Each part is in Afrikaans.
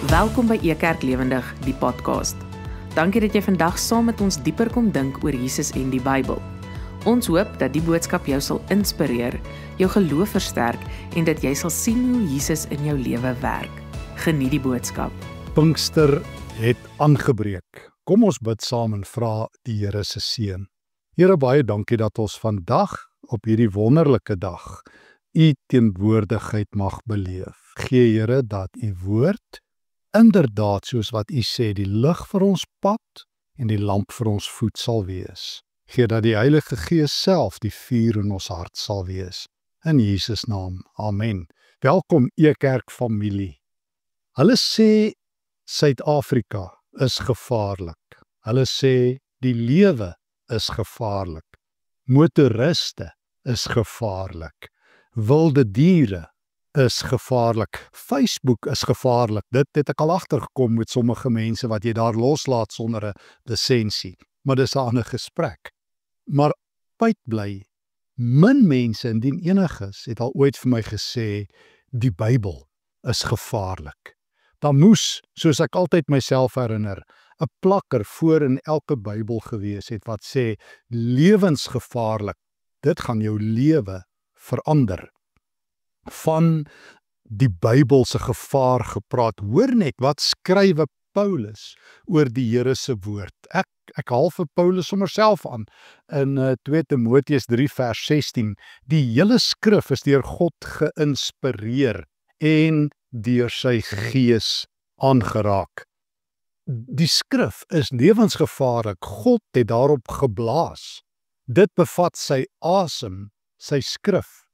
Welkom by Ekerk Lewendig, die podcast. Dankie dat jy vandag saam met ons dieper kom dink oor Jesus en die Bybel. Ons hoop dat die boodskap jou sal inspireer, jou geloof versterk en dat jy sal sien hoe Jesus in jou lewe werk. Geniet die boodskap. Pinkster het aangebreek. Kom ons bid saam en vra die Here se seën. Here, baie dankie dat ons vandag op hierdie wonderlike dag U teenwoordigheid mag beleef. Gee Here dat U woord inderdaad soos wat U sê die lig vir ons pad en die lamp vir ons voet sal wees. Gee dat die Heilige Gees self die vuur in ons hart sal wees. In Jesus naam. Amen. Welkom Ekerk familie. Hulle sê Suid-Afrika is gevaarlik. Hulle sê die lewe is gevaarlik. Motoriste is gevaarlik. Wilde diere is gevaarlik. Facebook is gevaarlik. Dit het ek al agtergekom met sommige mense wat jy daar loslaat sonder 'n lisensie. Maar dis 'n ander gesprek. Maar feit bly, min mense indien eniges het al ooit vir my gesê die Bybel is gevaarlik. Daar moes, soos ek altyd myself herinner, 'n plakker voor in elke Bybel gewees het wat sê lewensgevaarlik. Dit gaan jou lewe verander. Van die Bybelse gevaar gepraat. Hoor net wat skrywe Paulus oor die Here se woord. Ek haal vir Paulus sommer self aan in 2 Timoteus 3 vers 16. Die hele skrif is deur God geïnspireer en deur sy gees aangeraak. Die skrif is lewensgevaarlik. God het daarop geblaas. Dit bevat sy asem, sy skrif.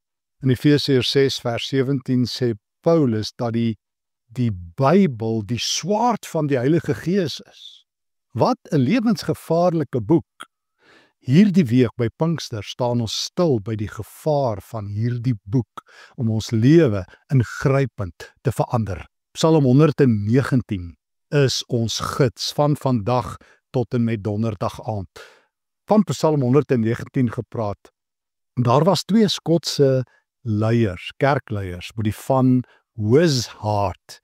In Efesiërs 6 vers 17 sê Paulus dat die Bybel die swaard van die Heilige Gees is. Wat 'n lewensgevaarlike boek. Hierdie week by Pinkster staan ons stil by die gevaar van hierdie boek om ons lewe ingrypend te verander. Psalm 119 is ons gids van vandag tot en met donderdag aand. Van Psalm 119 gepraat. Daar was 2 Skotse leiers, kerkleiers, by die van Wishart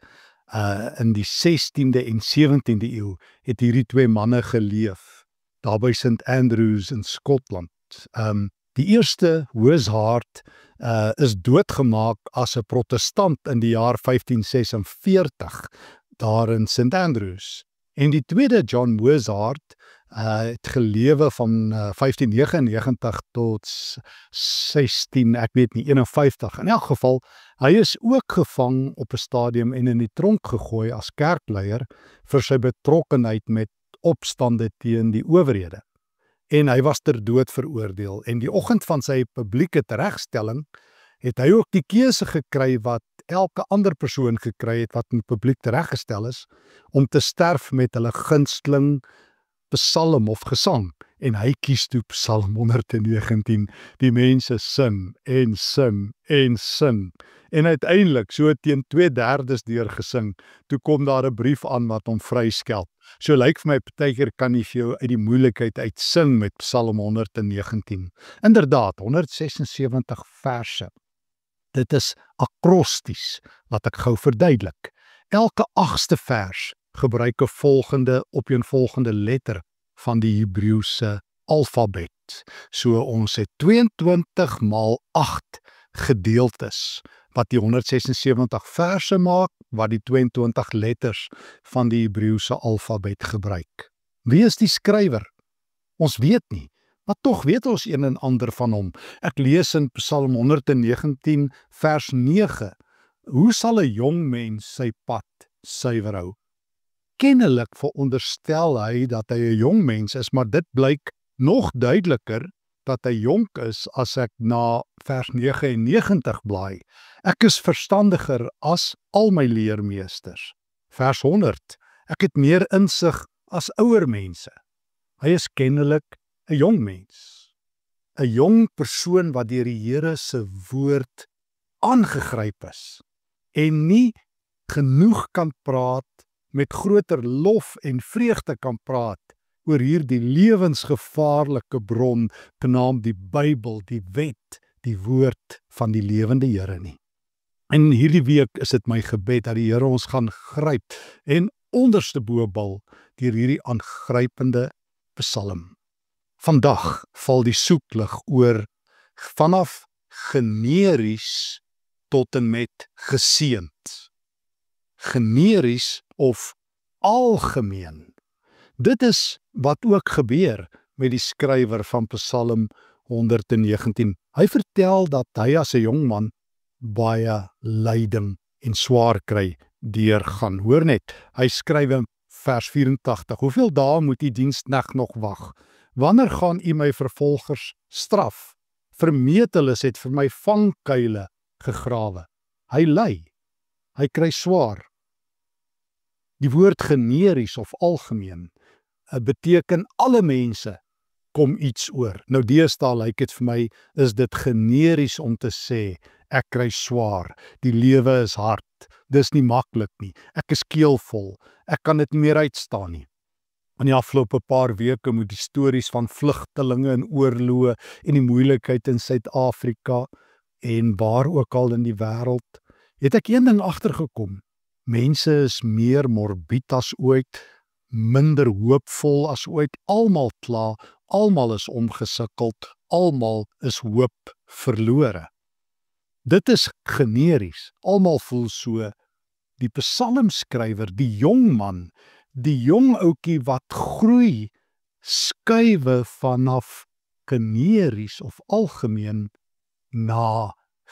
in die 16de en 17de eeu het hierdie 2 manne geleef, daar by St Andrews in Skotland. Die eerste, Wishart, is doodgemaak as 'n protestant in die jaar 1546, daar in St Andrews. En die tweede, John Wishart, het gelewe van 1599 tot 51. In elk geval, hy is ook gevang op 'n stadium en in die tronk gegooi as kerkleier vir sy betrokkenheid met opstande teen die owerhede. En hy was ter dood veroordeel. En die oggend van sy publieke teregstelling het hy ook die keuse gekry wat elke ander persoon gekry het wat in publiek tereggestel is, om te sterf met hulle gunsteling psalm of gesang. En hy kies toe Psalm 119. Die mense sing en sing en sing. En uiteindelik, so teen 2/3 deur gesing, toe kom daar 'n brief aan wat hom vryskelp. So lyk vir my partykeer kan jy vir jou uit die moeilikheid uitsing met Psalm 119. Inderdaad, 176 verse. Dit is akrosties, laat ek gou verduidelik. Elke 8ste vers gebruik 'n volgende opeenvolgende letter van die Hebreëse alfabet. So ons het 22 maal 8 gedeeltes wat die 176 verse maak, wat die 22 letters van die Hebreëse alfabet gebruik. Wie is die skrywer? Ons weet nie, maar tog weet ons een en ander van hom. Ek lees in Psalm 119 vers 9. Hoe sal 'n jong mens sy pad suiwer hou? Kennelik veronderstel hy dat hy 'n jong mens is, maar dit blyk nog duideliker dat hy jonk is as ek na vers 99 blaai. Ek is verstandiger as al my leermeesters. Vers 100. Ek het meer insig as ouer mense. Hy is kennelik 'n jong mens. 'n Jong persoon wat deur die Here se woord aangegryp is en nie genoeg kan praat, met groter lof en vreugde kan praat oor hierdie lewensgevaarlike bron genaamd die Bybel, die wet, die woord van die lewende Here nie. En hierdie week is dit my gebed dat die Here ons gaan gryp en onderste bo-bal deur hierdie aangrypende Psalm. Vandag val die soeklig oor vanaf generies tot en met geseënd. Generies of algemeen. Dit is wat ook gebeur met die skrywer van Psalm 119. Hy vertel dat hy as 'n jong man baie lyding en swaar kry deurgaan. Hoor net, hy skryf in vers 84: Hoeveel dae moet die diensknegt nog wag? Wanneer gaan u my vervolgers straf? Vermeteles het vir my vangkuile gegrawe. Hy ly, hy kry swaar. Die woord generies of algemeen beteken alle mense kom iets oor. Nou deesdae lyk dit vir my is dit generies om te sê ek kry swaar, die lewe is hard, dis nie maklik nie, ek is keelvol, ek kan dit nie meer uitstaan nie. In die afgelope paar weke met die stories van vlugtelinge in oorloë en die moeilikheid in Suid-Afrika en waar ook al in die wêreld, het ek een ding agtergekom. Mense is meer morbied as ooit, minder hoopvol as ooit, almal kla, almal is omgesukkeld, almal is hoop verlore. Dit is generies, almal voel so. Die psalmskrywer, die jong man, die jong ouetjie wat groei, skuwe vanaf generies of algemeen na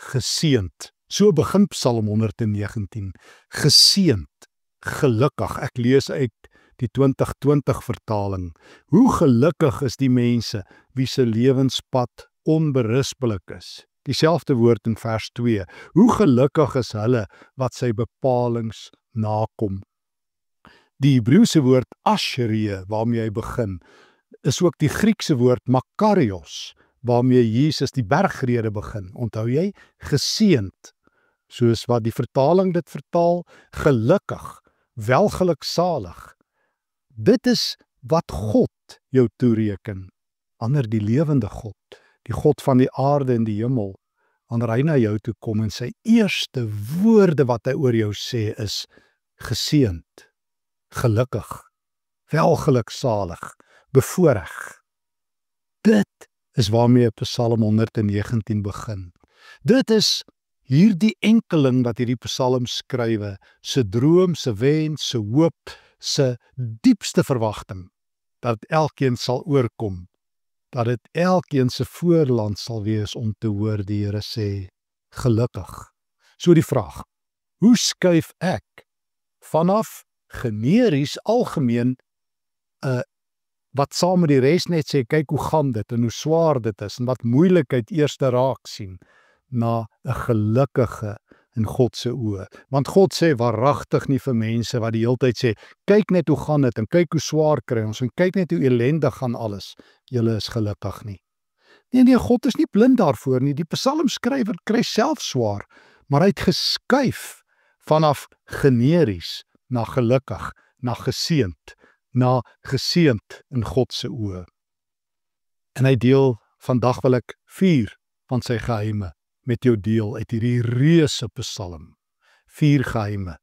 geseënd. So begin Psalm 119. Geseënd, gelukkig. Ek lees uit die 2020 vertaling. Hoe gelukkig is die mense wie se lewenspad onberispelik is. Dieselfde woord in vers 2. Hoe gelukkig is hulle wat sy bepalings nakom. Die Hebreëse woord asheree waarmee hy begin, is ook die Griekse woord makarios, waarmee Jesus die bergrede begin. Onthou jy? Geseënd, soos wat die vertaling dit vertaal, gelukkig, welgeluksalig. Dit is wat God jou toereken, ander die lewende God, die God van die aarde en die hemel, wanneer hy na jou toe kom en sy eerste woorde wat hy oor jou sê is, geseënd, gelukkig, welgeluksalig, bevoorreg. Dit is waarmee Psalm 119 begin. Dit is hierdie enkeling wat hierdie Psalm skrywe, se droom, se wens, se hoop, se diepste verwagting, dat elkeen sal oorkom, dat dit elkeen se voorland sal wees om te hoor die Here sê, gelukkig. So die vraag, hoe skuif ek vanaf generies algemeen, wat saam met die res net sê, kyk hoe gaan dit en hoe swaar dit is en wat moeilikheid eerste raak sien, na 'n gelukkige in God se oë. Want God sê waaragtig nie vir mense wat die hele tyd sê, kyk net hoe gaan dit en kyk hoe swaar kry ons en kyk net hoe elendig gaan alles, julle is gelukkig nie. Nee, God is nie blind daarvoor nie. Die psalmskrywer kry self swaar, maar hy het geskuif vanaf generies na gelukkig, na geseënd in God se oë. En hy deel, vandag wil ek 4 van sy geheime met jou deel uit hierdie reuse psalm. 4 geheime.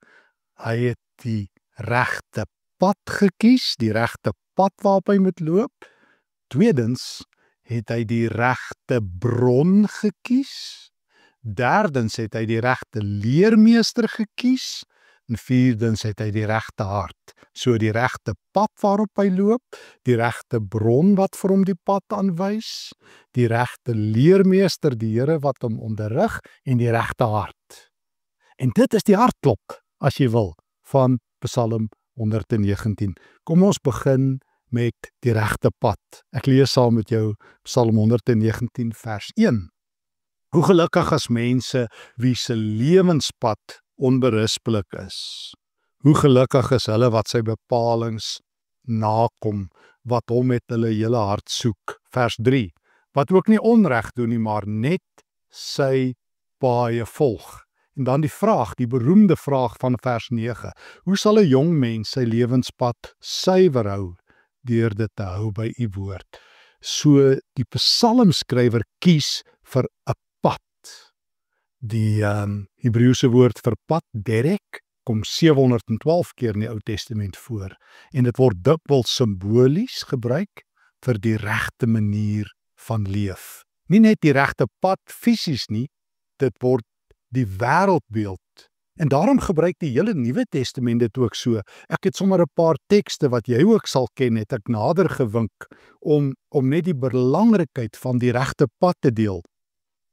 Hy het die regte pad gekies, die regte pad waarop hy moet loop. Tweedens het hy die regte bron gekies. Derdens het hy die regte leermeester gekies. En vierdens het hy die regte hart. So die regte pad waarop hy loop, die regte bron wat vir hom die pad aanwys, die regte leermeester, die Here wat hom onderrig, en die regte hart. En dit is die hartklop, as jy wil, van Psalm 119. Kom ons begin met die regte pad. Ek lees saam met jou Psalm 119 vers 1. Hoe gelukkig is mense wie se lewenspad onberispelik is. Hoe gelukkig is hulle wat sy bepalings nakom, wat hom met hulle hele hart soek. Vers 3. Wat ook nie onreg doen nie, maar net sy paaie volg. En dan die vraag, die beroemde vraag van vers 9. Hoe sal 'n jong mens sy lewenspad suiwer hou deur dit te hou by u woord? So die psalmskrywer kies vir 'n pad. Die Hebreëse woord vir pad, derek, kom 712 keer in die Ou Testament voor en dit word dikwels simbolies gebruik vir die regte manier van leef. Nie net die regte pad fisies nie, dit word die wêreldbeeld. En daarom gebruik die hele Nuwe Testament dit ook so. Ek het sommer 'n paar tekste wat jy ook sal ken, het ek nader gewink om net die belangrikheid van die regte pad te deel.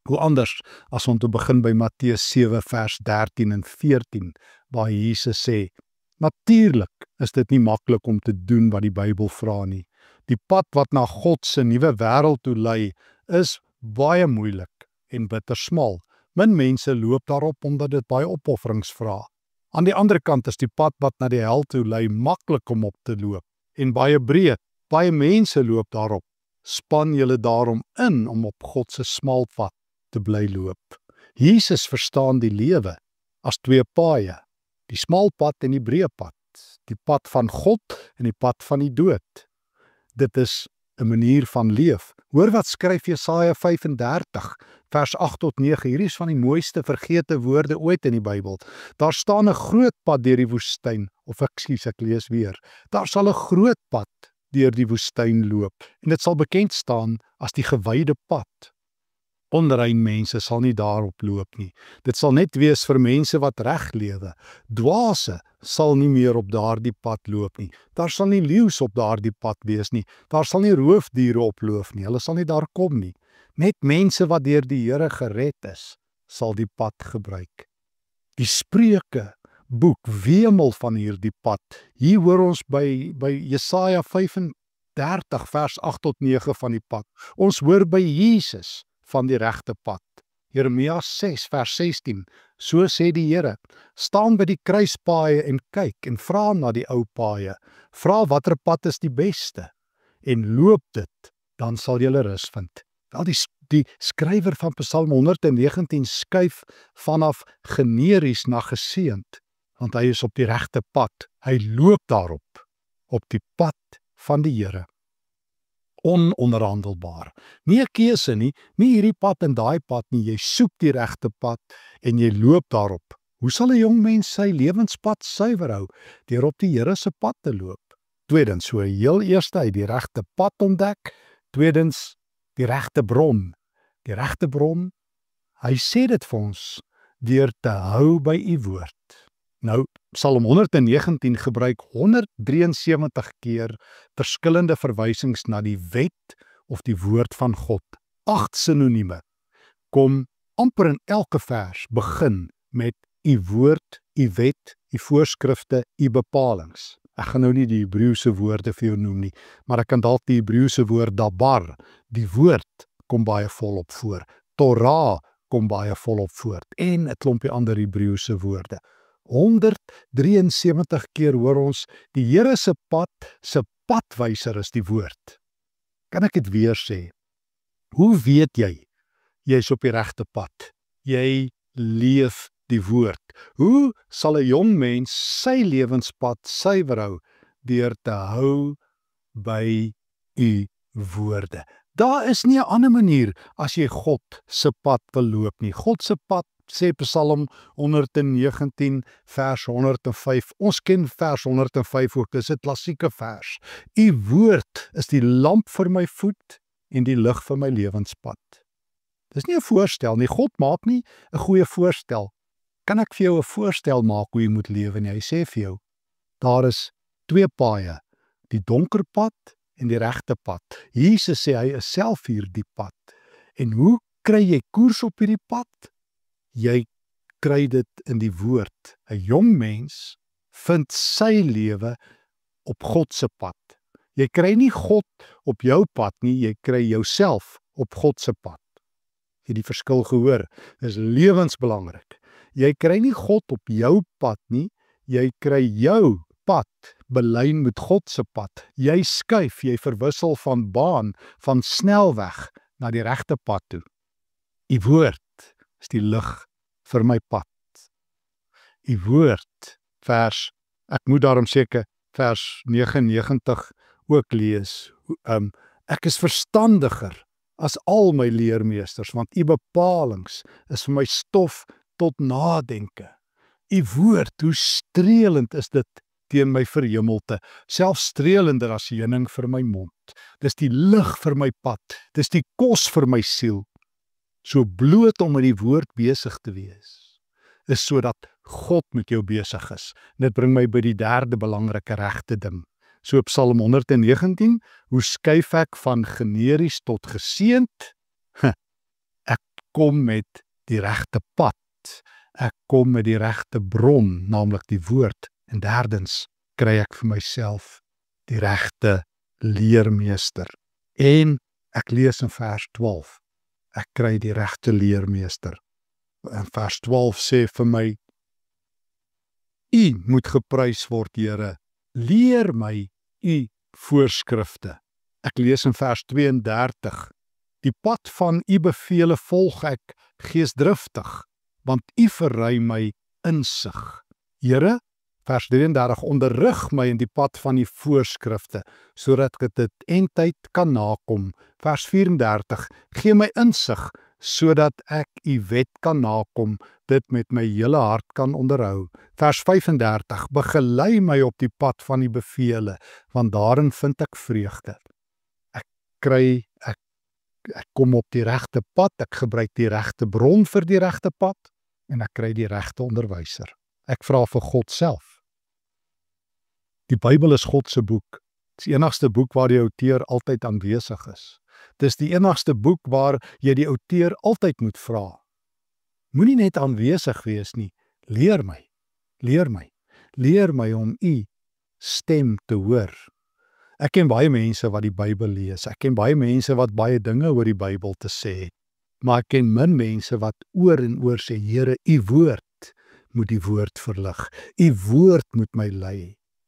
Hoe anders as om te begin by Matteus 7 vers 13 en 14, waar Jesus sê, natuurlik is dit nie maklik om te doen wat die Bybel vra nie. Die pad wat na God se nuwe wêreld toe lei, is baie moeilik en bittersmal. Min mense loop daarop omdat dit baie opofferings vra. Aan die ander kant is die pad wat na die hel toe lei maklik om op te loop en baie breed. Baie mense loop daarop. Span julle daarom in om op God se smal pad te bly loop. Jesus verstaan die lewe as twee paaie, die smal pad en die breë pad, die pad van God en die pad van die dood. Dit is 'n manier van leef. Hoor wat skryf Jesaja 35 vers 8 tot 9. Hierdie is van die mooiste vergete woorde ooit in die Bybel. Daar staan 'n groot pad deur die woestyn, ek lees weer. Daar sal 'n groot pad deur die woestyn loop en dit sal bekend staan as die gewyde pad. Onrein mense sal nie daarop loop nie. Dit sal net wees vir mense wat reg lewe. Dwaase sal nie meer op daardie pad loop nie. Daar sal nie leeu's op daardie pad wees nie. Daar sal nie roofdiere oploop nie. Hulle sal nie daar kom nie. Net mense wat deur die Here gered is, sal die pad gebruik. Die Spreuke boek wemel van hierdie pad. Hier hoor ons by Jesaja 35 vers 8 tot 9 van die pad. Ons hoor by Jesus van die regte pad. Jeremia 6 vers 16, so sê die Here, staan by die kruispaaie en kyk en vra na die ou paaie, vra watter pad is die beste en loop dit, dan sal jy rus vind. Wel die skrywer van Psalm 119 skuif vanaf generies na geseënd, want hy is op die regte pad, hy loop daarop, op die pad van die Here. Ononderhandelbaar. Nie 'n keuse nie hierdie pad en daai pad nie, jy soek die regte pad en jy loop daarop. Hoe sal 'n jong mens sy lewenspad suiwer hou? Deur op die Here se pad te loop. Tweedens, so heel eerste hy die regte pad ontdek. Tweedens, die regte bron. Die regte bron, hy sê dit vir ons, deur te hou by u woord. Nou, Psalm 119 gebruik 173 keer verskillende verwysings na die wet of die woord van God. 8 sinonieme kom amper in elke vers begin met u woord, u wet, u voorskrifte, u bepalings. Ek gaan nou nie die Hebreëse woorde vir jou noem nie, maar ek kan dalk die Hebreëse woord dabar, die woord, kom baie volop voor. Torah kom baie volop voor en 'n klompie ander Hebreëse woorde. 173 keer hoor ons die Here se padwyser is die woord. Kan ek dit weer sê? Hoe weet jy is op die regte pad? Jy leef die woord. Hoe sal 'n jong mens sy lewenspad suiwer hou? Deur te hou by u woorde. Daar is nie 'n ander manier as jy God se pad wil loop nie. God se pad, sê Psalm 119 vers 105. Ons ken vers 105 ook, dis 'n klassieke vers. U woord is die lamp vir my voet en die lig vir my lewenspad. Dis nie 'n voorstel nie. God maak nie 'n goeie voorstel. Kan ek vir jou 'n voorstel maak hoe jy moet lewe nie? Hy sê vir jou, daar is twee paaie, die donker pad en die regte pad. Jesus sê hy is self hierdie pad. En hoe kry jy koers op hierdie pad? Jy kry dit in die woord. 'n Jong mens vind sy lewe op God se pad. Jy kry nie God op jou pad nie, jy kry jouself op God se pad. Jy die verskil gehoor, dis lewensbelangrik. Jy kry nie God op jou pad nie, jy kry jou pad belyn met God se pad. Jy skuif, jy verwissel van baan, van snelweg na die regte pad toe. U woord is die lig vir my pad. U woord, ek moet daarom seker vers 99 ook lees. Ek is verstandiger as al my leermeesters, want u bepalings is vir my stof tot nadenke. U woord, hoe streelend is dit teen my verhemelte, selfs streelender as heuning vir my mond. Dis die lig vir my pad, dis die kos vir my siel. So bloot om met die woord besig te wees, is sodat God met jou besig is. En dit bring my by die derde belangrike regte ding. So Psalm 119, hoe skuif ek van generies tot geseend? Ek kom met die regte pad. Ek kom met die regte bron, naamlik die woord. En derdens kry ek vir myself die regte leermeester. En ek lees in vers 12, ek kry die regte leermeester. En vers 12 sê vir my, U moet geprys word, Here, leer my U voorskrifte. Ek lees in vers 32, die pad van U bevele volg ek geesdriftig, want U verry my insig. Here, vers 33, onderrig my in die pad van die voorskrifte, sodat ek dit eindtyd kan nakom. Vers 34, gee my insig, sodat ek u wet kan nakom, dit met my hele hart kan onderhou. Vers 35, begelei my op die pad van die bevele, want daarin vind ek vreugde. Ek kom op die regte pad, ek gebruik die regte bron vir die regte pad, en ek kry die regte onderwyser. Ek vra vir God self. Die Bybel is God se boek. Dit is die enigste boek waar die outeur altyd aanwesig is. Dit is die enigste boek waar jy die outeur altyd moet vra. Moenie net aanwesig wees nie, leer my, leer my, leer my om u stem te hoor. Ek ken baie mense wat die Bybel lees, ek ken baie mense wat baie dinge oor die Bybel te sê het, maar ek ken min mense wat oor en oor sê, Here, u woord moet die woord verlig, u woord moet my lei.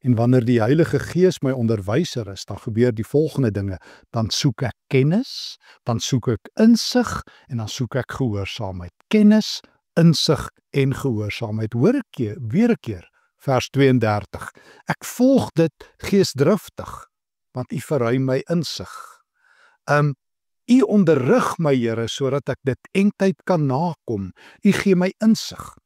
En wanneer die Heilige Gees my onderwyser is, dan gebeur die volgende dinge. Dan soek ek kennis, dan soek ek insig, en dan soek ek gehoorsaamheid. Kennis, insig en gehoorsaamheid. Hoor ek weer 'n keer, vers 32. Ek volg dit geesdriftig, want u verry my insig. U onderrig my, Here, sodat ek dit eindtyd kan nakom. U gee my insig.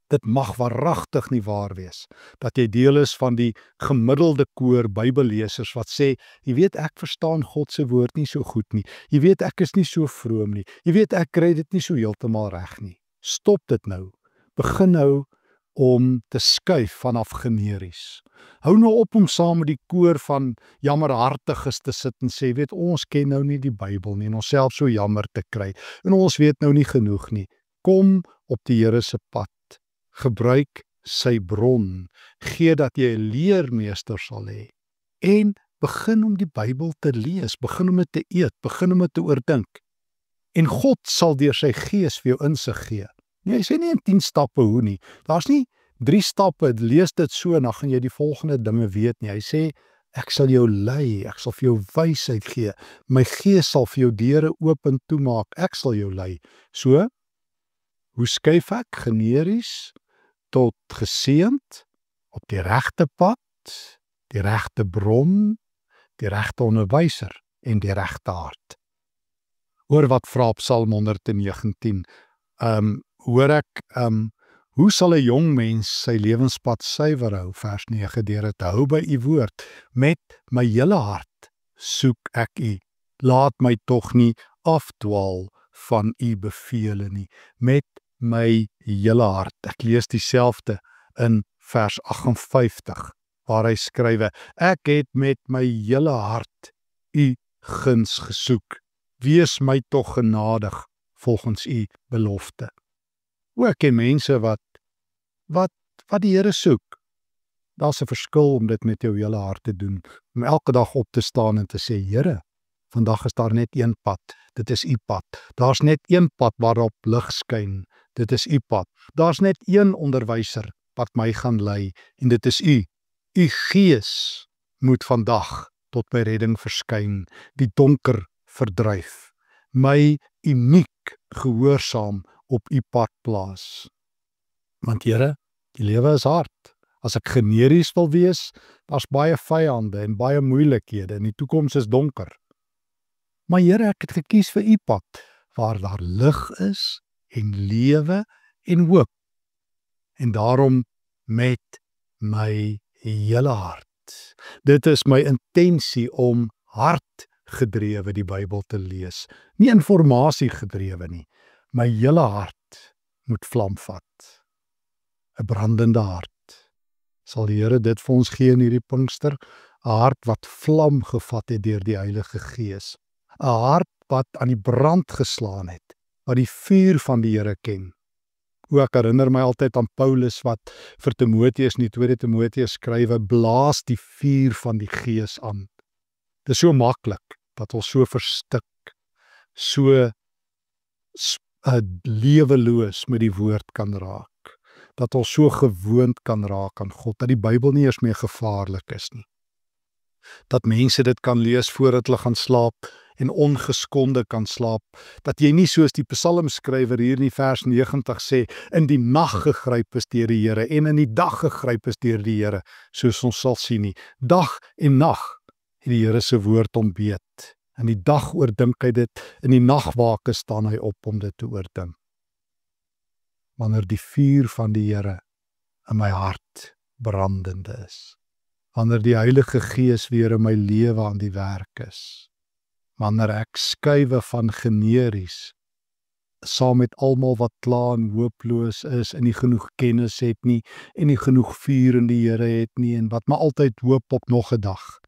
Dit mag waaragtig nie waar wees, dat jy deel is van die gemiddelde koor Bybellesers wat sê, jy weet ek verstaan God se woord nie so goed nie, jy weet ek is nie so vroom nie, jy weet ek kry dit nie so heeltemal reg nie. Stop dit nou, begin nou om te skuif vanaf generies. Hou nou op om saam met die koor van jammerhartiges te sit en sê, weet ons ken nou nie die Bybel nie, en ons self so jammer te kry, en ons weet nou nie genoeg nie. Kom op die Here se pad. Gebruik sy bron, gee dat jy 'n leermeester sal hê, en begin om die Bybel te lees, begin om dit te eet, begin om dit te oordink, en God sal deur sy Gees vir jou insig gee. Nee, hy sê nie in 10 stappe hoe nie, daar's nie 3 stappe, lees dit so, en dan gaan jy die volgende dinge weet nie, hy sê, ek sal jou lei, ek sal vir jou wysheid gee, my Gees sal vir jou deure oop en toemaak, ek sal jou lei. So, hoe skuif ek generies tot geseend, op die regte pad, die regte bron, die regte onderwyser en die regte hart. Hoor wat vra Psalm 119. Hoor ek, hoe sal 'n jong mens sy lewenspad suiwer hou, vers 9, deur dit te hou by u woord, met my hele hart soek ek u, laat my tog nie afdwaal van u bevele nie, met my hele hart. Ek lees dieselfde in vers 58, waar hy skrywe, ek het met my hele hart u guns gesoek, wees my tog genadig volgens u belofte. Ek ken mense wat die Here soek. Daar's 'n verskil om dit met jou hele hart te doen, om elke dag op te staan en te sê, Here, vandag is daar net een pad, dit is u pad. Daar's net een pad waarop lig skyn, dit is u pad. Daar's net een onderwyser wat my gaan lei, en dit is u. U Gees moet vandag tot my redding verskyn, die donker verdryf, my uniek gehoorsaam op u pad plaas. Want Here, die lewe is hard. As ek generies wil wees, daar's baie vyande en baie moeilikhede, en die toekoms is donker. Maar Here, ek het gekies vir U pad, waar daar lig is, en lewe, en hoop. En daarom met my hele hart. Dit is my intensie om hartgedrewe die Bybel te lees, nie informasiegedrewe nie. My hele hart moet vlam vat. 'n brandende hart. Sal die Here dit vir ons gee in hierdie Pinkster? 'n Hart wat vlam gevat het deur die Heilige Gees. 'n Hart wat aan die brand geslaan het, wat die vuur van die Here ken. Ek herinner my altyd aan Paulus wat vir Timoteus in die 2 Timoteus skrywe, blaas die vuur van die Gees aan. Dit is so maklik, dat ons so verstik, so leweloos met die woord kan raak. Dat ons so gewoond kan raak aan God, dat die Bybel nie eers meer gevaarlik is nie. Dat mense dit kan lees voordat hulle gaan slaap, en ongeskonde kan slaap, dat jy nie soos die psalmskrywer hier in die vers 90 sê, in die nag gegryp is deur die Here, en in die dag gegryp is deur die Here, soos ons sal sien nie. Dag en nag het die Here se woord ontbeet. In die dag oordink hy dit, in die nagwake staan hy op om dit te oordink. Wanneer die vuur van die Here in my hart brandende is, wanneer die Heilige Gees weer in my lewe aan die werk is, wanneer ek skuwe van generies, saam met almal wat kla en hooploos is, en nie genoeg kennis het nie, en nie genoeg vuur in die Here het nie, en wat maar altyd hoop op nog 'n dag,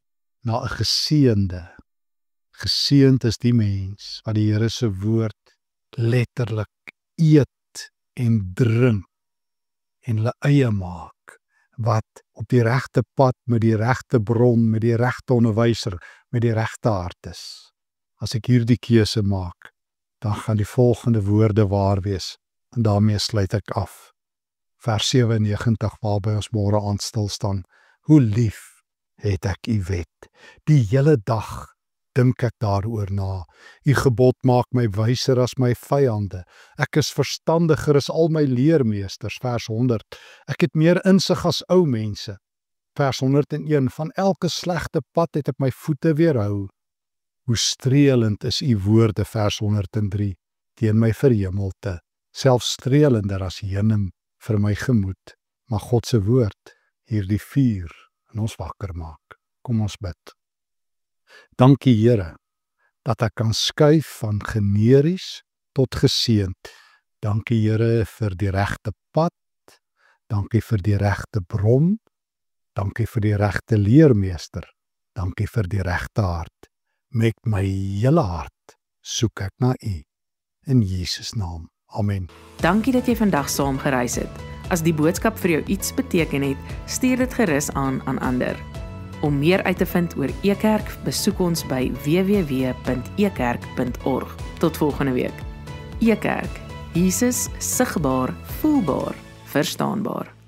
na 'n geseënde. Geseënd is die mens, wat die Here se woord letterlik eet, en drink, en hulle eie maak, wat op die regte pad, met die regte bron, met die regte onderwyser, met die regte hart is. As ek hierdie keuse maak, dan gaan die volgende woorde waar wees, en daarmee sluit ek af. Vers 97, waarby ons môre aan stil staan. Hoe lief het ek U wet, die hele dag dink ek daaroor na. U gebod maak my wyser as my vyande. Ek is verstandiger as al my leermeesters, vers 100. Ek het meer insig as ou mense. Vers 101, van elke slegte pad het ek my voete weerhou. Hoe streelend is U woorde, vers 103, teen my verhemelte, selfs streelender as heuning vir my gemoed. Maar God se woord, hierdie vuur in ons wakker maak. Kom ons bid. Dankie Here, dat ek kan skuif van generies tot geseënd. Dankie Here vir die regte pad, dankie vir die regte bron, dankie vir die regte leermeester, dankie vir die regte hart. Met my hele hart soek ek na U. In Jesus naam. Amen. Dankie dat jy vandag saam gereis het. As die boodskap vir jou iets beteken het, stuur dit gerus aan ander. Om meer uit te vind oor Ekerk, besoek ons by www.ekerk.org. Tot volgende week. Ekerk, Jesus sigbaar, voelbaar, verstaanbaar.